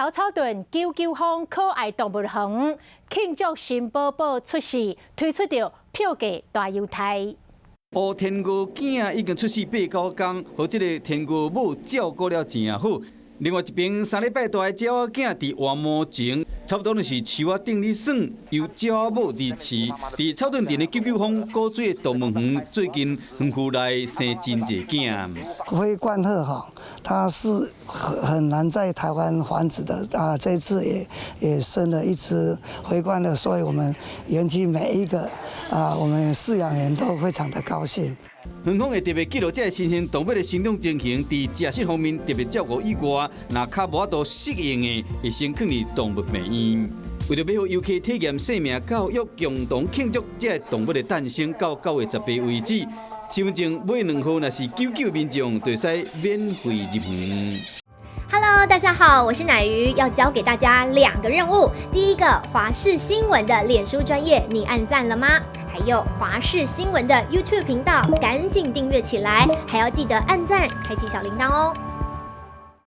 老草屯99峰可爱动物园庆祝新宝宝出世，推出着票价大优待。乌天鹅囝已经出世8、9天，和这个天鹅母照顾了真好。另外一边3礼拜大的鸟仔囝伫换毛前，差不多就是树仔顶咧耍，由鸟仔母伫饲。伫草屯镇的99峰古水的动物园，最近园区内生真侪囝。灰冠鹤哈，它是很难在台湾繁殖的啊。这次也生了一只灰冠鹤，所以我们园区每一个我们饲养员都非常的高兴。园方会特别记录这个新鲜动物的生长情形，伫食食方面特别照顾以外，若较无法度适应的，会先放入动物病院。为着要互游客体验生命教育，共同庆祝这个动物的诞生，到9月18为止，身份证买2号，若是99民众，就使免费入园。Hello， 大家好，我是乃瑜，要教给大家2个任务。第一个，华视新闻的脸书专页，你按赞了吗？还有华视新闻的 YouTube 频道，赶紧订阅起来，还要记得按赞，开启小铃铛哦。